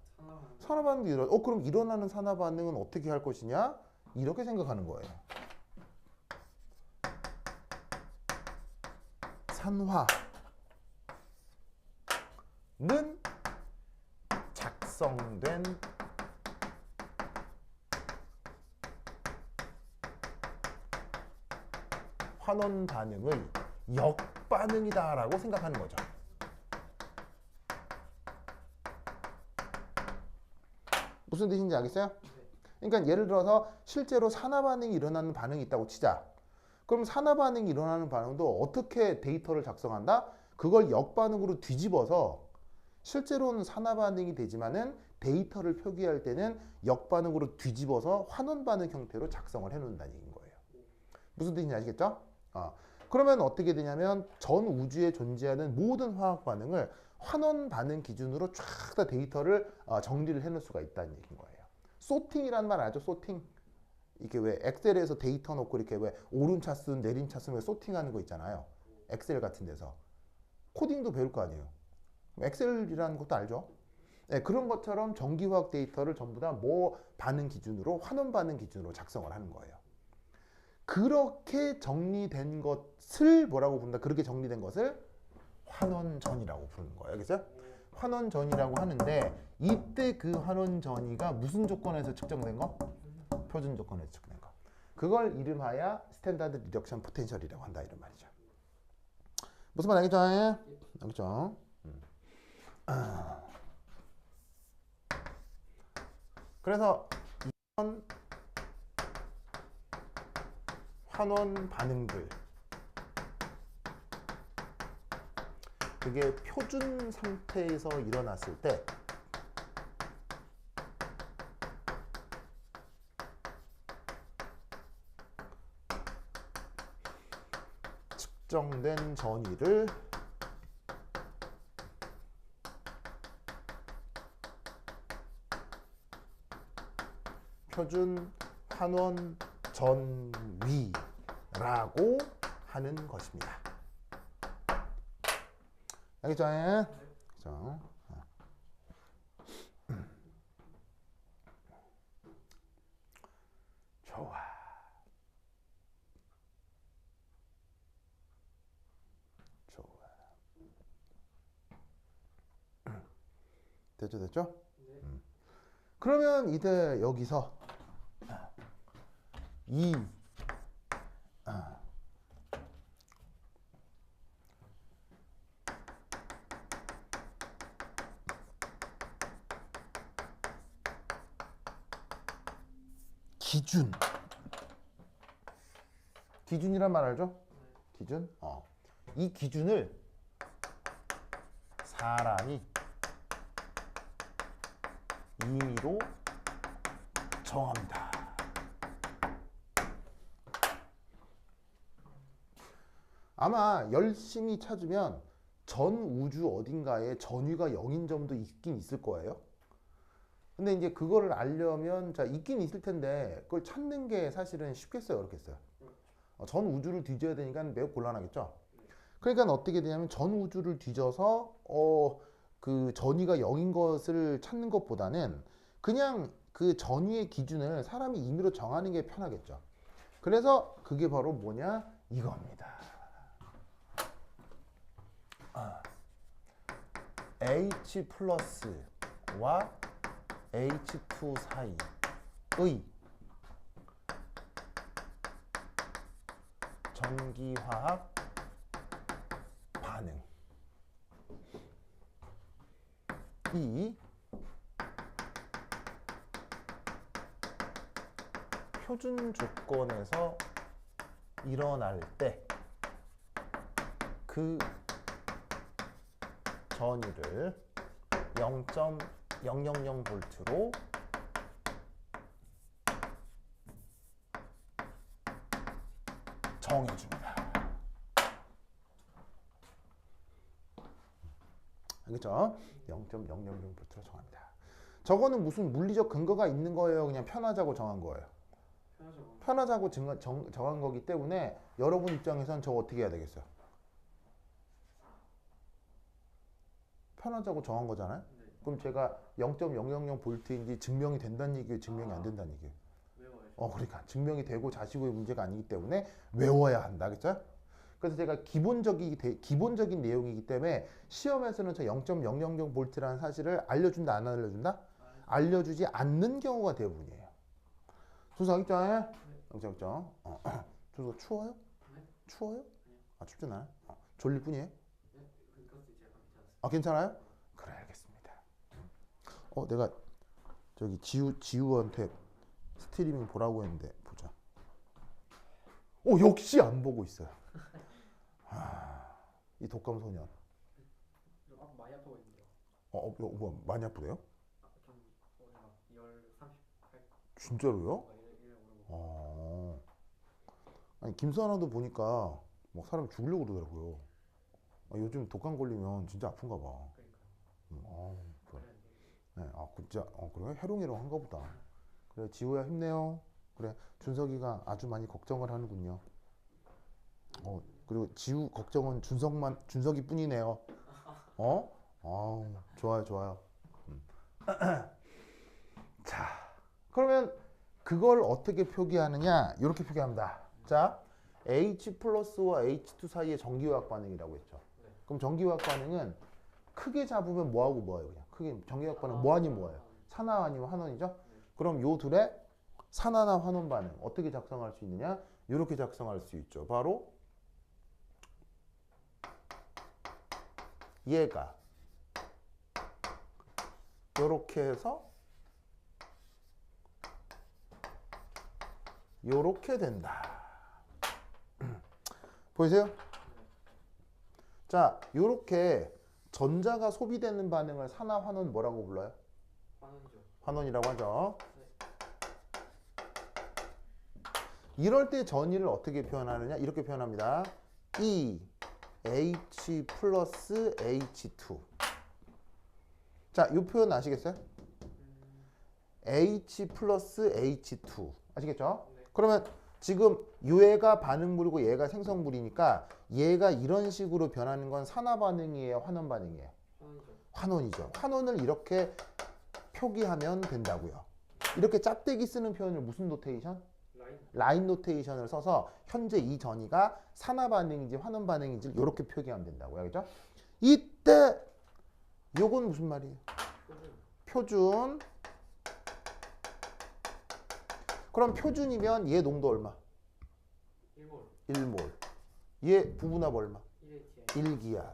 산화 반응도 일어나. 그럼 일어나는 산화 반응은 어떻게 할 것이냐? 이렇게 생각하는 거예요. 산화는 작성된 환원 반응의 역반응이다라고 생각하는 거죠. 무슨 뜻인지 알겠어요? 그러니까 예를 들어서 실제로 산화 반응이 일어나는 반응이 있다고 치자. 그럼 산화 반응이 일어나는 반응도 어떻게 데이터를 작성한다? 그걸 역반응으로 뒤집어서 실제로는 산화 반응이 되지만은 데이터를 표기할 때는 역반응으로 뒤집어서 환원 반응 형태로 작성을 해놓는다는 얘기인 거예요. 무슨 뜻인지 아시겠죠? 그러면 어떻게 되냐면 전 우주에 존재하는 모든 화학 반응을 환원 반응 기준으로 쫙 다 데이터를 정리를 해놓을 수가 있다는 얘기인 거예요. 소팅이라는 말 알죠? 소팅. 이게 왜 엑셀에서 데이터 놓고 이렇게 왜 오름차순, 내림차순 왜 소팅하는 거 있잖아요. 엑셀 같은 데서. 코딩도 배울 거 아니에요. 엑셀이라는 것도 알죠? 네, 그런 것처럼 전기화학 데이터를 전부 다 반응 기준으로 환원 반응 기준으로 작성을 하는 거예요. 그렇게 정리된 것을 뭐라고 부른다? 그렇게 정리된 것을 환원전이라고 부르는 거예요. 알겠어요? 환원전이라고 하는데 이때 그 환원전이가 무슨 조건에서 측정된 거? 표준 조건에서 측정된 거. 그걸 이름하여 스탠다드 리덕션 포텐셜이라고 한다 이런 말이죠. 무슨 말 알겠죠? 알겠죠? 그래서 이런 환원 반응들 그게 표준 상태에서 일어났을 때 측정된 전위를 표준 환원 전위라고 라고 하는 것입니다. 알겠죠? 그죠? 좋아. 좋아. 됐죠? 네. 그러면 이제 여기서 이 기준이란 말 알죠? 기준? 이 기준을 사람이 임의로 정합니다. 아마 열심히 찾으면 전 우주 어딘가에 전위가 0인 점도 있긴 있을 거예요. 근데 이제 그거를 알려면 자 있긴 있을 텐데 그걸 찾는 게 사실은 쉽겠어요, 어렵겠어요? 전 우주를 뒤져야 되니까 매우 곤란하겠죠. 그러니까 어떻게 되냐면 전 우주를 뒤져서 그 전위가 0인 것을 찾는 것보다는 그냥 그 전위의 기준을 사람이 임의로 정하는 게 편하겠죠. 그래서 그게 바로 뭐냐 이겁니다. H 플러스와 H2 사이의 전기화학 반응 이 표준 조건에서 일어날 때 그 전위를 0.000V로 정해줍니다. 알겠죠? 0.000V로 정합니다. 저거는 무슨 물리적 근거가 있는 거예요? 그냥 편하자고 정한 거예요? 편하자고 정한 거기 때문에 여러분 입장에선 저거 어떻게 해야 되겠어요? 편하자고 정한 거잖아요? 네. 그럼 제가 0.000V인지 증명이 된다는 얘기예요? 증명이 안 된다는 얘기예요? 외워야죠. 그러니까 증명이 되고 자시고의 문제가 아니기 때문에 외워야 한다. 그렇죠? 그래서 제가 기본적인 내용이기 때문에 시험에서는 저 0.000V라는 사실을 알려준다, 안 알려준다? 알려주지 않는 경우가 대부분이에요. 조수 알겠죠? 네. 그렇죠? 조수 추워요? 네? 추워요? 아니요. 춥진 않아요? 졸릴 뿐이에요? 네? 그것도 이제 약간 괜찮았어요. 괜찮아요? 그래, 알겠습니다. 내가 저기 지우한테 스트리밍 보라고 했는데 보자. 역시 안 보고 있어요. 이 독감 소년. 많이 아파 보이는데요. 뭐 많이 아프대요? 좀 오늘 막 38. 진짜로요? 이래 아니 김수환도 보니까 막 사람이 죽으려고 그러더라고요. 요즘 독감 걸리면 진짜 아픈가 봐. 그러니까. 그래. 네, 진짜 그래? 해롱해롱한가 보다. 그래, 지호야 힘내요. 그래, 준석이가 아주 많이 걱정을 하는군요. 그리고 지우 걱정은 준석이 뿐이네요. 좋아요. 자, 그러면 그걸 어떻게 표기하느냐? 이렇게 표기합니다. 자, H 플러스와 H2 사이의 전기화학 반응이라고 했죠. 네. 그럼 전기화학 반응은 크게 잡으면 뭐하고 뭐예요? 그냥 크게 전기화학 반응 뭐 아니면 뭐예요? 산화 아니면 환원이죠? 네. 그럼 요 둘의 산화나 환원 반응 어떻게 작성할 수 있느냐? 이렇게 작성할 수 있죠. 바로 얘가 요렇게 해서 요렇게 된다. 보이세요? 자, 요렇게 전자가 소비되는 반응을 산화 환원 뭐라고 불러요? 환원이죠. 환원이라고 하죠. 네. 이럴 때 전위를 어떻게 표현하느냐? 이렇게 표현합니다. E H 플러스 H2. 자, 이 표현 아시겠어요? H 플러스 H2. 아시겠죠? 네. 그러면 지금 얘가 반응물이고 얘가 생성물이니까 얘가 이런 식으로 변하는 건 산화 반응이에요, 환원 반응이에요? 환원이죠. 환원이죠. 환원을 이렇게 표기하면 된다고요. 이렇게 짝대기 쓰는 표현을 무슨 노테이션? 라인. 라인 노테이션을 써서 현재 이 전이가 산화 반응인지 환원 반응인지 이렇게 표기하면 된다고요. 그죠? 이때 요건 무슨 말이에요? 표준. 표준. 그럼 표준이면 얘 농도 얼마? 1몰. 1몰. 얘 부분합 얼마? 1ATI. 1기하.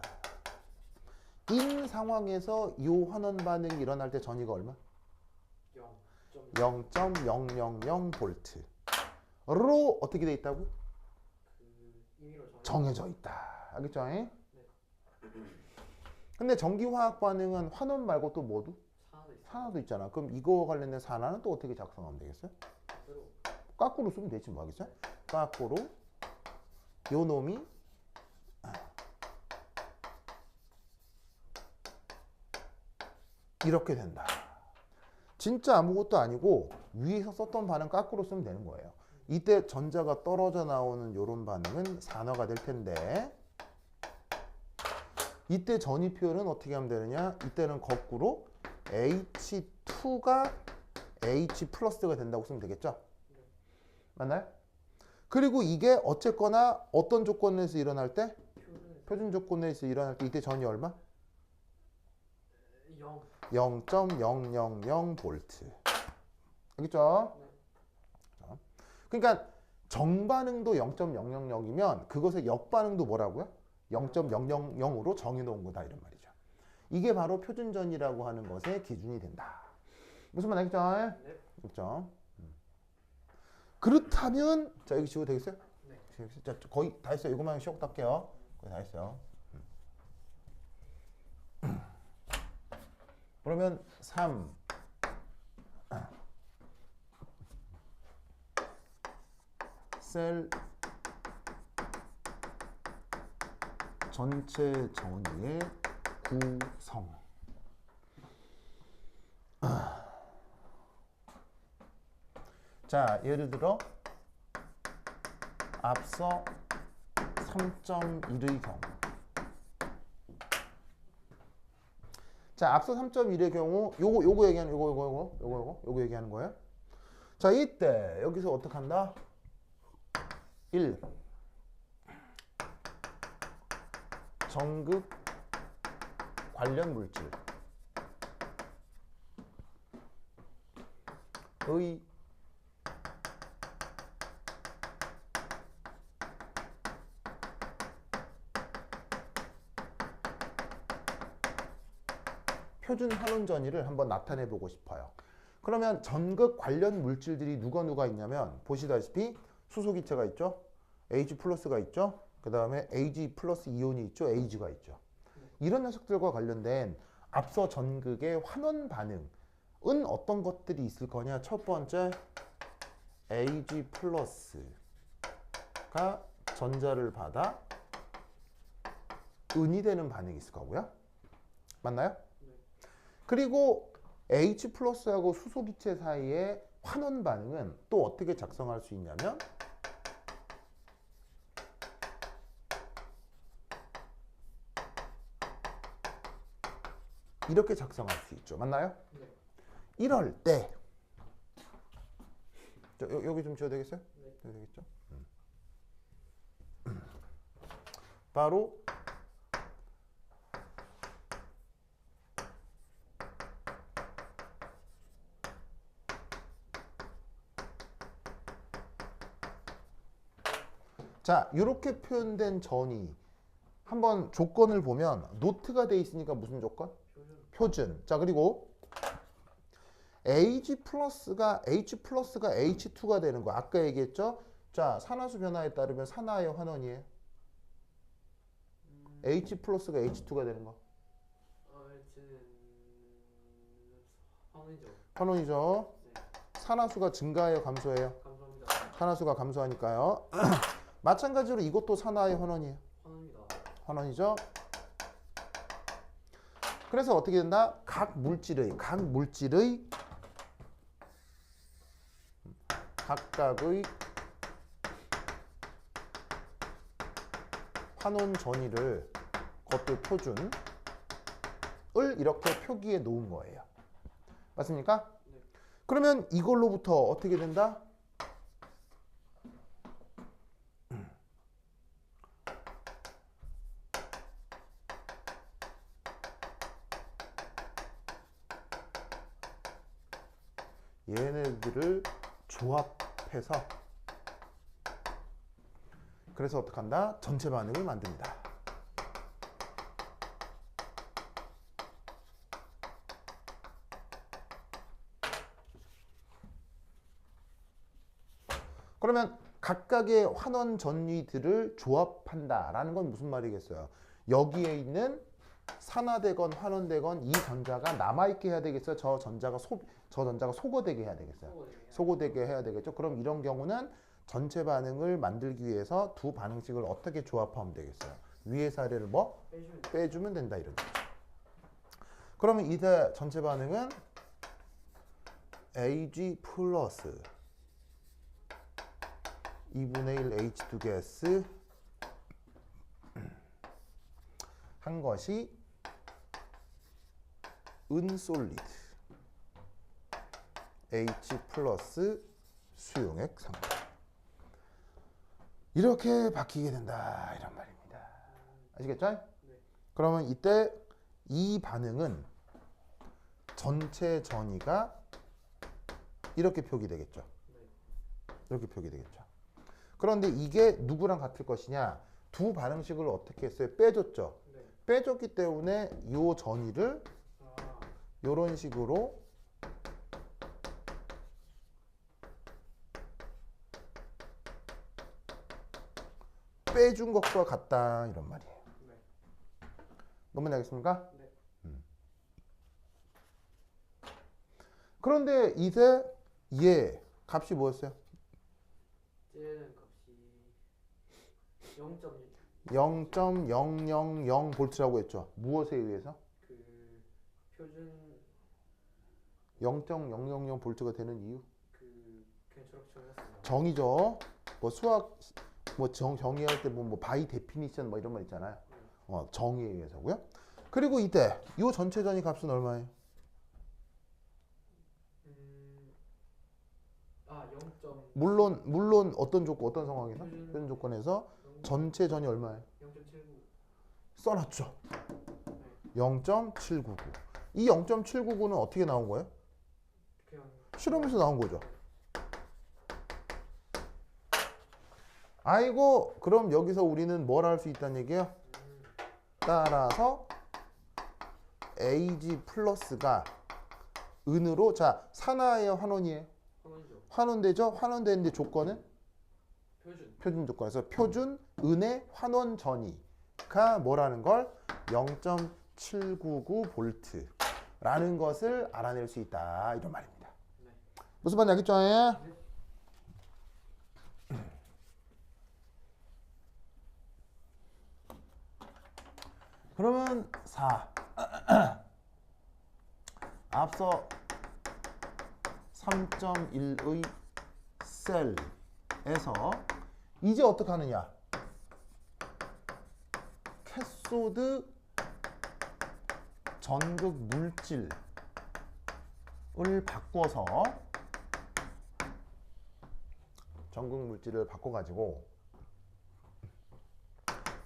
인 상황에서 이 환원 반응이 일어날 때 전이가 얼마? 0.000 볼트로 어떻게 돼 있다고? 임의로 정해져 있다. 알겠죠? 근데 전기화학 반응은 환원 말고 또 뭐도? 산화도 있어요. 산화도 있잖아. 그럼 이거 관련된 산화는 또 어떻게 작성하면 되겠어요? 그대로. 거꾸로 쓰면 되지 뭐 하겠어요? 거꾸로 요 놈이 이렇게 된다. 진짜 아무것도 아니고 위에서 썼던 반응 거꾸로 쓰면 되는 거예요. 이때 전자가 떨어져 나오는 요런 반응은 산화가 될 텐데 이때 전이 표현은 어떻게 하면 되느냐? 이때는 거꾸로 H2가 H 플러스가 된다고 쓰면 되겠죠? 맞나요? 그리고 이게 어쨌거나 어떤 조건에서 일어날 때? 표준 조건에서 일어날 때 이때 전이 얼마? 0.000 볼트. 알겠죠? 자, 그러니까 정반응도 0.000이면 그것의 역반응도 뭐라고요? 0.000으로 정해놓은 거다 이런 말이죠. 이게 바로 표준전이라고 하는 것의 기준이 된다. 무슨 말 알겠죠? 네. 그렇죠? 그렇다면 자 여기 지워도 되겠어요? 네. 자, 거의 다 했어요. 이것만 쉬고 탈게요. 거의 다 했어요. 그러면 3 셀 전체 전위의 구성. 자, 예를 들어 앞서 3.1의 경우. 자, 앞서 3.1의 경우 요거 얘기하는 요거 얘기하는 거예요. 자, 이때 여기서 어떻게 한다? 1. 전극 관련 물질 의 표준 환원 전위를 한번 나타내 보고 싶어요. 그러면 전극 관련 물질들이 누가 있냐면 보시다시피 수소기체가 있죠. H 플러스가 있죠. 그 다음에 Ag 플러스 이온이 있죠. Ag가 있죠. 이런 녀석들과 관련된 앞서 전극의 환원 반응은 어떤 것들이 있을 거냐. 첫 번째 Ag 플러스가 전자를 받아 은이 되는 반응이 있을 거고요. 맞나요? 그리고 H 플러스하고 수소기체 사이의 환원 반응은 또 어떻게 작성할 수 있냐면 이렇게 작성할 수 있죠. 맞나요? 네. 이럴 때 여기 좀 지워도 되겠어요? 네. 되겠죠? 바로 자, 이렇게 표현된 전이 한번 조건을 보면 노트가 돼 있으니까 무슨 조건? 표준. 자, 그리고 H 플러스가 H2가 되는 거. 아까 얘기했죠? 자, 산화수 변화에 따르면 산화의 환원이에요. H 플러스가 H2가 되는 거. H는 환원이죠. 환원이죠. 네. 산화수가 증가해요, 감소해요? 감사합니다. 산화수가 감소하니까요. 마찬가지로 이것도 산화의 환원이에요. 환원입니다. 환원이죠. 그래서 어떻게 된다? 각 물질의 각각의 환원 전위를 그것도 표준을 이렇게 표기해 놓은 거예요. 맞습니까? 네. 그러면 이걸로부터 어떻게 된다? 얘네들을 조합해서 그래서 어떻게 한다? 전체 반응을 만듭니다. 그러면 각각의 환원 전위들을 조합한다라는 건 무슨 말이겠어요? 여기에 있는 산화되건 환원되건 이 전자가 남아있게 해야 되겠어요? 저 전자가 소거되게 해야 되겠어요? 소거되게 해야 되겠죠? 그럼 이런 경우는 전체 반응을 만들기 위해서 두 반응식을 어떻게 조합하면 되겠어요? 위의 사례를 뭐? 빼주면 된다 이런 거죠. 그러면 이때 전체 반응은 Ag 플러스 2분의 1 H2 가스 한 것이 은솔리드 H 플러스 수용액 상태 이렇게 바뀌게 된다 이런 말입니다. 아시겠죠? 네. 그러면 이때 이 반응은 전체 전위가 이렇게 표기되겠죠. 이렇게 표기되겠죠. 그런데 이게 누구랑 같을 것이냐? 두 반응식을 어떻게 했어요? 빼줬죠. 네. 빼줬기 때문에 이 전위를 아, 이런 식으로 빼준 것과 같다 이런 말이에요. 네. 너무 알겠습니까? 네. 그런데 이제 얘 값이 뭐였어요? 쟤는 값이 0.1 0.000 볼트라고 했죠. 무엇에 의해서? 그 표준 0.000 볼트가 되는 이유? 그냥 저렇게 적었어요. 정의죠. 뭐 수학 뭐 정의할 때 뭐 바이 데피니션 뭐 이런 말 있잖아요. 정의에 의해서고요. 그리고 이때 이 전체 전위 값은 얼마예요? 0. 물론 어떤 조건 어떤 상황에서 표준- 표준 조건에서 전체 전위 얼마예요? 0.79. 써놨죠. 네. 0.799. 이 0.799는 어떻게 나온 거예요? 그냥 실험에서 나온 거죠. 아이고 그럼 여기서 우리는 뭘 할 수 있다는 얘기예요? 따라서 Ag 플러스가 은으로 자 산화예요 환원이에요? 환원이죠. 환원되죠? 환원되는데 조건은? 표준 조건에서 표준 은의 환원 전위가 뭐라는 걸 0.799 볼트라는 것을 알아낼 수 있다 이런 말입니다. 네. 무슨 말인지 알겠죠? 예? 그러면 4 앞서 3.1의 셀에서 이제 어떻게 하느냐? 캐소드 전극 물질을 바꿔서 전극 물질을 바꿔가지고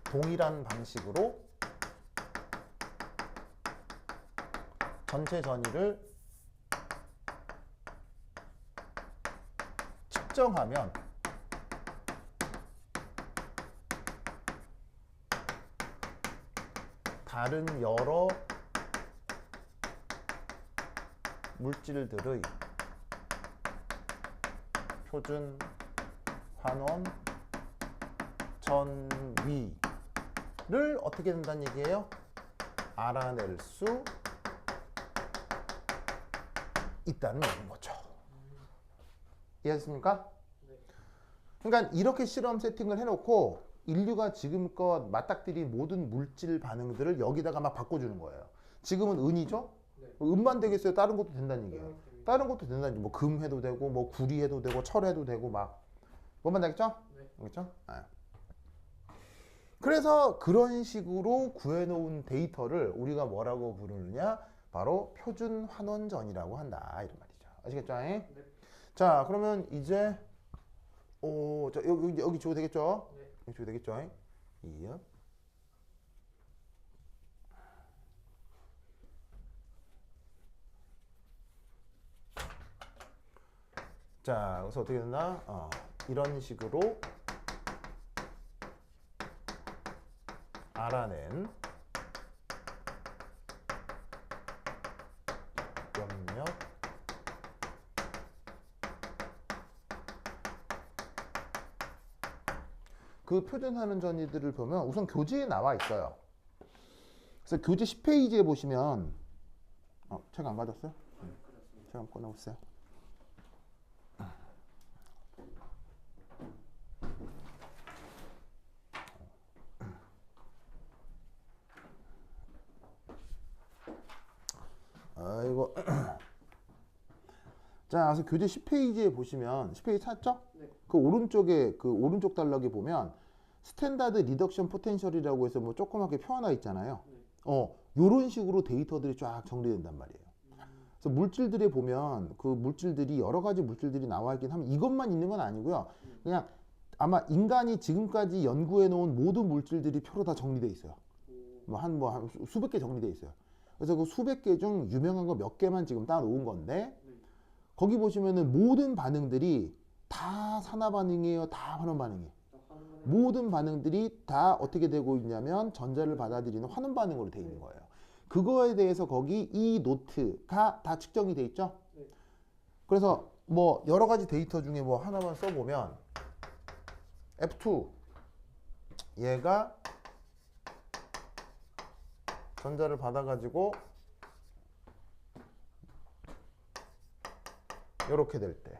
동일한 방식으로 전체 전위를 측정하면 다른 여러 물질들의 표준 환원 전위를 어떻게 된다는 얘기예요? 알아낼 수 있다는 얘기인 거죠. 이해하셨습니까? 네. 그러니까 이렇게 실험 세팅을 해놓고 인류가 지금껏 맞닥뜨린 모든 물질 반응들을 여기다가 막 바꿔주는 거예요. 지금은 은이죠? 네. 은만 되겠어요? 다른 것도 된다는 얘기예요. 됩니다. 다른 것도 된다는 얘기. 뭐 금 해도 되고 뭐 구리 해도 되고 철 해도 되고 막 뭔만 되겠죠? 네. 알겠죠? 아. 그래서 그런 식으로 구해놓은 데이터를 우리가 뭐라고 부르느냐? 바로 표준 환원전이라고 한다 이런 말이죠. 아시겠죠? 네. 자, 그러면 이제 자, 여기 줘도 되겠죠? 네. 여기 줘도 되겠죠? 이요. 자, 그래서 어떻게 된다? 이런 식으로 알아낸 염력 그 표준하는 전이들을 보면 우선 교재에 나와 있어요. 그래서 교재 10페이지에 보시면 책 안 가졌어요? 책 한번 꺼내보세요. 아이고. 자, 그래서 교재 10페이지에 보시면 10페이지 찾죠? 네. 그 오른쪽에 그 오른쪽 단락에 보면 스탠다드 리덕션 포텐셜이라고 해서 뭐 조그맣게 표 하나 있잖아요. 네. 요런 식으로 데이터들이 쫙 정리된단 말이에요. 그래서 물질들에 보면 그 물질들이 여러 가지 물질들이 나와 있긴 하면 이것만 있는 건 아니고요. 그냥 아마 인간이 지금까지 연구해 놓은 모든 물질들이 표로 다 정리돼 있어요. 한 수백 개 정리돼 있어요. 그래서 그 수백 개 중 유명한 거 몇 개만 지금 따 놓은 건데 거기 보시면은 모든 반응들이 다 산화 반응이에요, 다 환원 반응이에요. 모든 반응들이 다 어떻게 되고 있냐면 전자를 받아들이는 환원 반응으로 되어 있는 거예요. 그거에 대해서 거기 이 노트가 다 측정이 돼 있죠. 그래서 뭐 여러 가지 데이터 중에 뭐 하나만 써보면 F2 얘가 전자를 받아가지고 이렇게 될 때,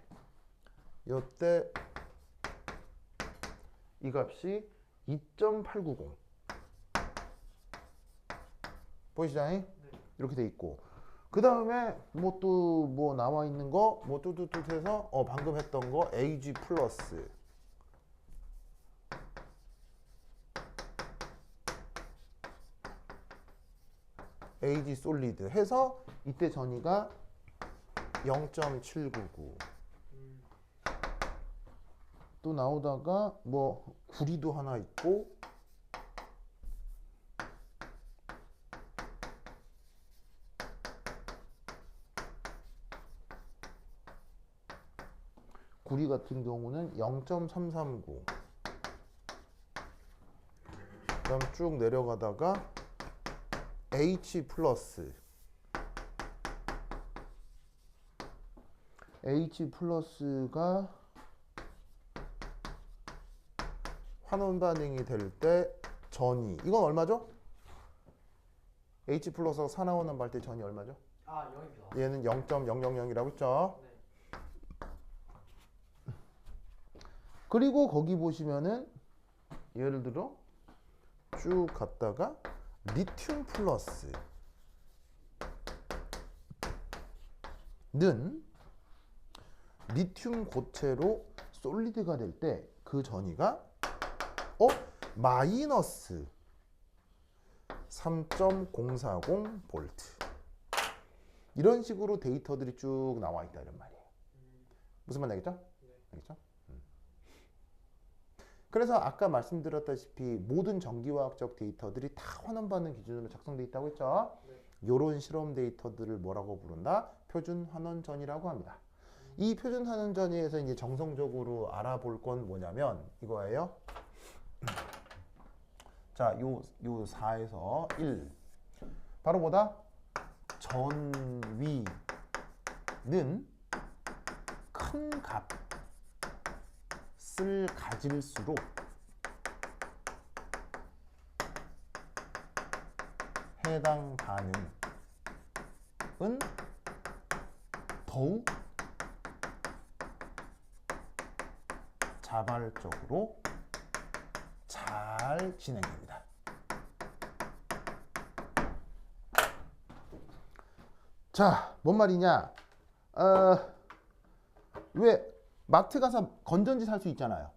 이때 이 값이 2.890 보이시죠? 이렇게 돼 있고 그 다음에 뭐 또 뭐 나와 있는 거 뭐 뚜뚜뚜 해서 방금 했던 거 AG 플러스 AG 솔리드 해서 이때 전위가 0.799 또 나오다가 뭐 구리도 하나 있고 구리 같은 경우는 0.339 그다음 쭉 내려가다가 H 플러스 H 플러스가 환원 반응이 될 때 전위 이건 얼마죠? H 플러스가 산화원원 할 때 전위 얼마죠? 0입니다. 얘는 0.000이라고 했죠. 네. 그리고 거기 보시면은 예를 들어 쭉 갔다가 리튬 플러스는 리튬 고체로 솔리드가 될 때 그 전위가 마이너스 3.040 볼트 이런 식으로 데이터들이 쭉 나와 있다 이런 말이에요. 무슨 말 알겠죠? 알겠죠? 그래서 아까 말씀드렸다시피 모든 전기화학적 데이터들이 다 환원 반응 기준으로 작성되어 있다고 했죠. 이런 실험 데이터들을 뭐라고 부른다? 표준 환원전이라고 합니다. 이 표준 환원전에서 이제 정성적으로 알아볼 건 뭐냐면 이거예요. 자, 요 4에서 1 바로 뭐다? 전위는 큰 값을 가질수록 해당 반응은 더욱 자발적으로 잘 진행됩니다. 자, 뭔 말이냐? 왜 마트 가서 건전지 살 수 있잖아요.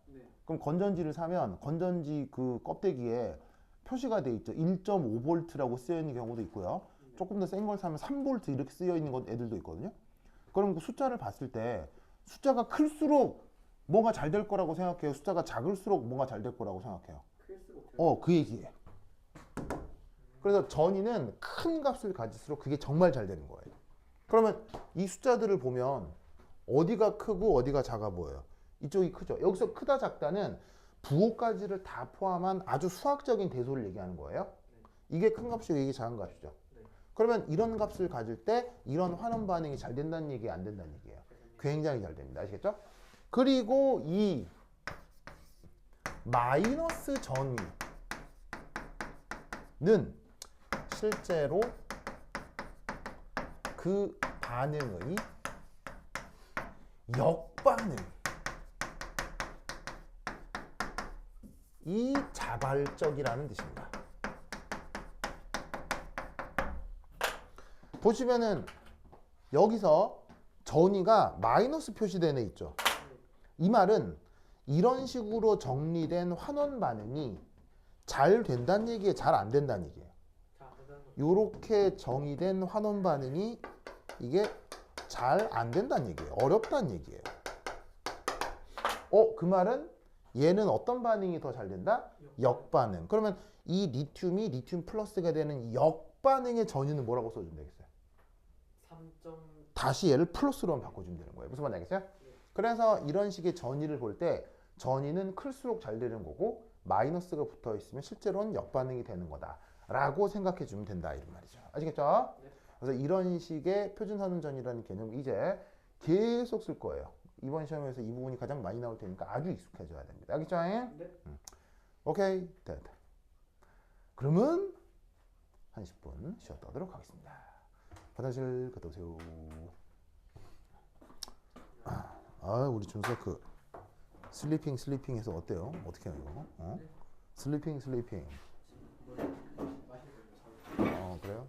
그럼 건전지를 사면 건전지 그 껍데기에 표시가 돼 있죠. 1.5V라고 쓰여 있는 경우도 있고요. 조금 더 센 걸 사면 3V 이렇게 쓰여 있는 애들도 있거든요. 그럼 그 숫자를 봤을 때 숫자가 클수록 뭐가 잘 될 거라고 생각해요? 숫자가 작을수록 뭐가 잘 될 거라고 생각해요? 클수록 그 얘기예요. 그래서 전위는 큰 값을 가질수록 그게 정말 잘 되는 거예요. 그러면 이 숫자들을 보면 어디가 크고 어디가 작아 보여요? 이쪽이 크죠. 여기서 크다 작다는 부호까지를 다 포함한 아주 수학적인 대소를 얘기하는 거예요. 이게 큰 값이고 이게 작은 값이죠. 그러면 이런 값을 가질 때 이런 환원 반응이 잘 된다는 얘기예요, 안 된다는 얘기예요? 굉장히 잘 됩니다. 아시겠죠? 그리고 이 마이너스 전위는 실제로 그 반응의 역반응이 자발적이라는 뜻입니다. 보시면은 여기서 전위가 마이너스 표시된 애 있죠. 이 말은 이런 식으로 정리된 환원 반응이 잘 된다는 얘기예요, 잘 안 된다는 얘기예요? 이렇게 정의된 환원 반응이 이게 잘 안 된다는 얘기예요. 어렵다는 얘기예요. 그 말은 얘는 어떤 반응이 더 잘 된다? 역반응. 그러면 이 리튬이 리튬 플러스가 되는 역반응의 전위는 뭐라고 써주면 되겠어요? 3점 다시 얘를 플러스로 바꿔주면 되는 거예요. 무슨 말인지 알겠어요? 그래서 이런 식의 전위를 볼 때 전위는 클수록 잘 되는 거고 마이너스가 붙어 있으면 실제로는 역반응이 되는 거다 라고 생각해 주면 된다 이런 말이죠. 아시겠죠? 네. 그래서 이런 식의 표준선언전이라는 개념 이제 계속 쓸 거예요. 이번 시험에서 이 부분이 가장 많이 나올 테니까 아주 익숙해져야 됩니다. 알겠죠? 네. 오케이, 됐다. 그러면 한 10분 쉬었다 오도록 하겠습니다. 화장실 갔다 오세요. 우리 준서 그 슬리핑 해서 어때요? 어떻게 해요 이거? 슬리핑. 뭐 마실 거예요. 그래요?